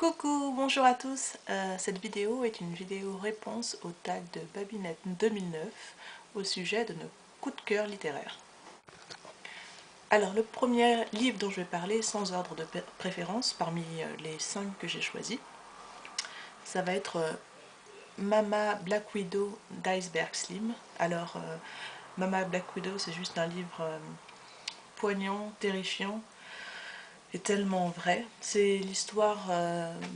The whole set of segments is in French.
Coucou, bonjour à tous. Cette vidéo est une vidéo réponse au tag de Babinette 2009 au sujet de nos coups de cœur littéraires. Alors le premier livre dont je vais parler sans ordre de préférence parmi les 5 que j'ai choisis, ça va être Mama Black Widow d'Iceberg Slim. Alors Mama Black Widow, c'est juste un livre poignant, terrifiant et tellement vrai. C'est l'histoire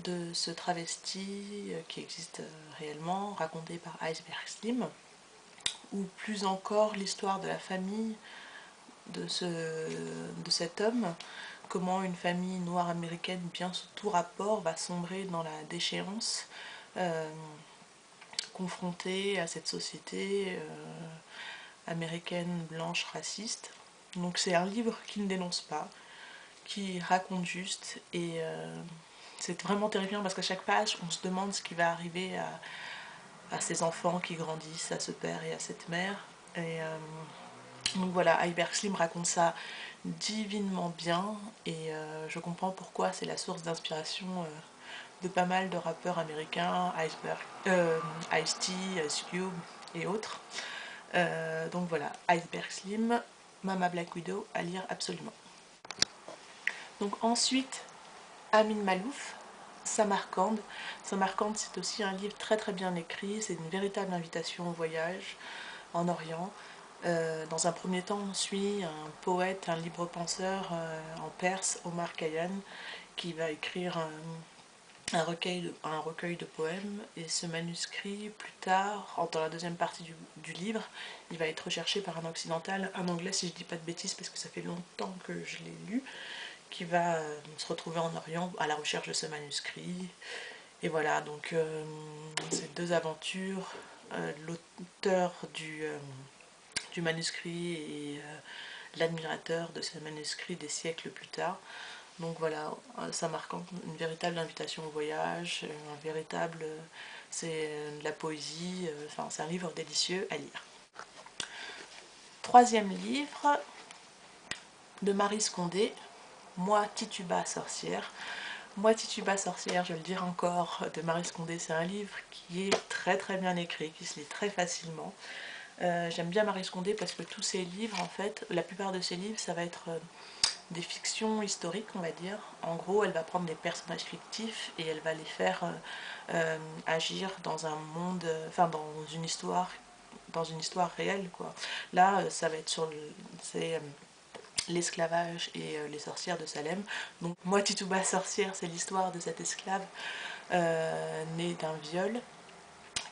de ce travesti qui existe réellement, raconté par Iceberg Slim, ou plus encore l'histoire de la famille de cet homme, comment une famille noire américaine bien sous tout rapport va sombrer dans la déchéance, confrontée à cette société américaine blanche raciste. Donc c'est un livre qui ne dénonce pas, qui raconte juste, et c'est vraiment terrifiant parce qu'à chaque page on se demande ce qui va arriver à ces enfants qui grandissent, à ce père et à cette mère. Et donc voilà, Iceberg Slim raconte ça divinement bien, et je comprends pourquoi c'est la source d'inspiration de pas mal de rappeurs américains, Ice-T, Ice Cube et autres. Donc voilà, Iceberg Slim, Mama Black Widow, à lire absolument. Donc ensuite, Amin Malouf, Samarcande. Samarcande, c'est aussi un livre très très bien écrit, c'est une véritable invitation au voyage en Orient. Dans un premier temps, on suit un poète, un libre penseur en perse, Omar Khayyam, qui va écrire un recueil de poèmes, et ce manuscrit, plus tard, dans la deuxième partie du livre, il va être recherché par un occidental, un anglais si je dis pas de bêtises parce que ça fait longtemps que je l'ai lu, qui va se retrouver en Orient à la recherche de ce manuscrit. Et voilà, donc ces deux aventures, l'auteur du manuscrit et l'admirateur de ce manuscrit des siècles plus tard. Donc voilà, ça marque une véritable invitation au voyage, c'est de la poésie, enfin c'est un livre délicieux à lire. Troisième livre de Marie Scondé, Moi Tituba sorcière. Moi Tituba sorcière, je vais le dire encore, de Marie Scondé, c'est un livre qui est très très bien écrit, qui se lit très facilement. J'aime bien Marie Scondé parce que tous ses livres, en fait, la plupart de ses livres, ça va être des fictions historiques, on va dire. En gros, elle va prendre des personnages fictifs et elle va les faire agir dans un monde, enfin dans une histoire réelle, quoi. Là, ça va être sur l'esclavage et les sorcières de Salem. Donc moi, Tituba sorcière, c'est l'histoire de cette esclave née d'un viol,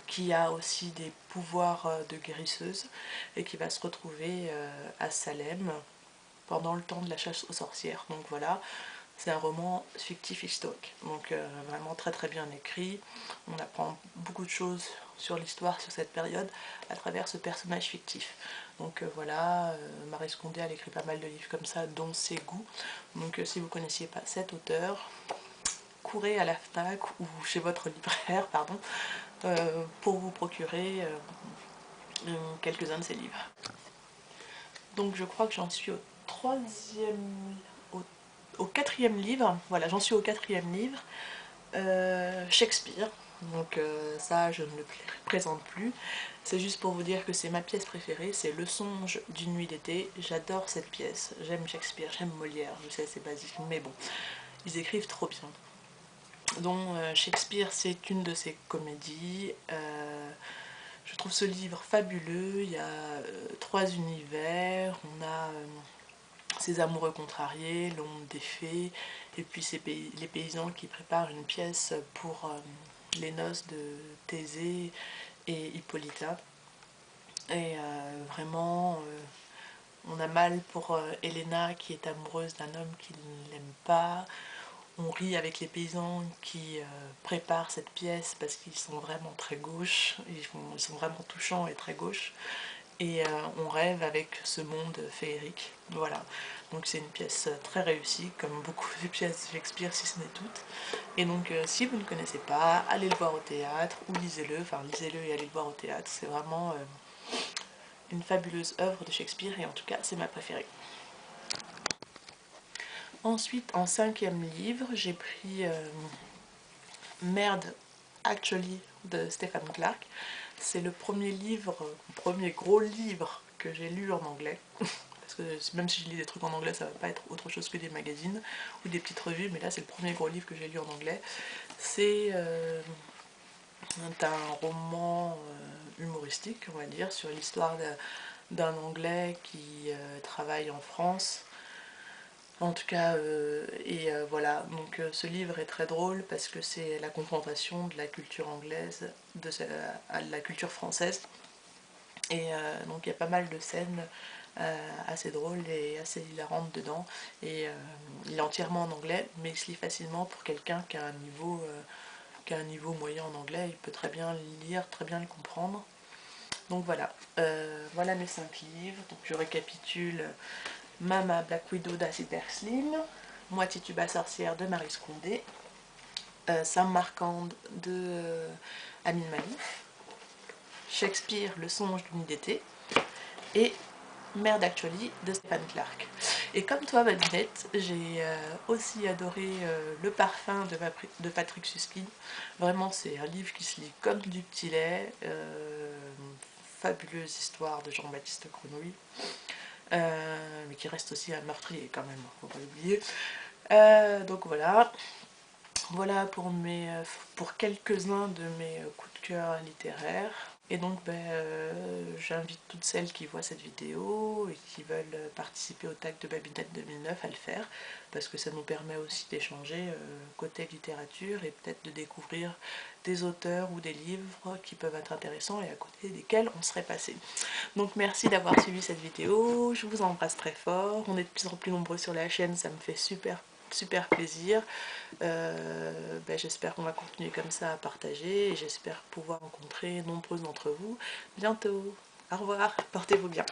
qui a aussi des pouvoirs de guérisseuse et qui va se retrouver à Salem pendant le temps de la chasse aux sorcières. Donc voilà, c'est un roman fictif historique, donc vraiment très très bien écrit. On apprend beaucoup de choses sur l'histoire, sur cette période, à travers ce personnage fictif. Donc voilà, Marie Scondé, elle écrit pas mal de livres comme ça, dont Ses goûts. Donc si vous ne connaissiez pas cet auteur, courez à la FNAC ou chez votre libraire, pardon, pour vous procurer quelques-uns de ses livres. Donc je crois que j'en suis au quatrième livre. Voilà, j'en suis au quatrième livre. Shakespeare. Donc ça, je ne le présente plus. C'est juste pour vous dire que c'est ma pièce préférée. C'est Le songe d'une nuit d'été. J'adore cette pièce. J'aime Shakespeare, j'aime Molière. Je sais, c'est basique, mais bon, ils écrivent trop bien. Donc Shakespeare, c'est une de ses comédies. Je trouve ce livre fabuleux. Il y a 3 univers. On a ces amoureux contrariés, l'ombre des fées, et puis les paysans qui préparent une pièce pour les noces de Thésée et Hippolyta. Et vraiment, on a mal pour Helena qui est amoureuse d'un homme qui ne l'aime pas. On rit avec les paysans qui préparent cette pièce parce qu'ils sont vraiment très gauches, ils sont vraiment touchants et très gauches. Et on rêve avec ce monde féerique. Voilà, donc c'est une pièce très réussie, comme beaucoup de pièces de Shakespeare, si ce n'est toutes. Et donc si vous ne connaissez pas, allez le voir au théâtre, ou lisez-le, enfin lisez-le et allez le voir au théâtre. C'est vraiment une fabuleuse œuvre de Shakespeare, et en tout cas c'est ma préférée. Ensuite, en cinquième livre, j'ai pris Merde Actually de Stephen Clark. C'est le premier gros livre que j'ai lu en anglais. Parce que même si je lis des trucs en anglais, ça va pas être autre chose que des magazines ou des petites revues, mais là c'est le premier gros livre que j'ai lu en anglais. C'est un roman humoristique, on va dire, sur l'histoire d'un Anglais qui travaille en France. En tout cas, voilà, donc ce livre est très drôle parce que c'est la confrontation de la culture anglaise à la culture française. Et donc il y a pas mal de scènes assez drôles et assez hilarantes dedans. Et il est entièrement en anglais, mais il se lit facilement pour quelqu'un qui a un niveau moyen en anglais. Il peut très bien le lire, très bien le comprendre. Donc voilà, voilà mes 5 livres. Donc je récapitule: Mama Black Widow d'Acid Slim, Moi Tituba sorcière de Maryse Condé, Sam Marquand de Amin Malif, Shakespeare, Le songe d'une nuit d'été, et Merde Actually de Stephen Clark. Et comme toi, Babinette, j'ai aussi adoré Le parfum de Patrick Suskind. Vraiment, c'est un livre qui se lit comme du petit lait. Fabuleuse histoire de Jean-Baptiste Grenouille. Mais qui reste aussi un meurtrier quand même, faut pas l'oublier. Donc voilà. Voilà pour quelques-uns de mes coups de cœur littéraires. Et donc j'invite toutes celles qui voient cette vidéo et qui veulent participer au tag de Babinette 2009 à le faire, parce que ça nous permet aussi d'échanger côté littérature et peut-être de découvrir des auteurs ou des livres qui peuvent être intéressants et à côté desquels on serait passé. Donc merci d'avoir suivi cette vidéo, je vous embrasse très fort, on est de plus en plus nombreux sur la chaîne, ça me fait super plaisir. J'espère qu'on va continuer comme ça à partager et j'espère pouvoir rencontrer nombreux d'entre vous bientôt. Au revoir, portez-vous bien.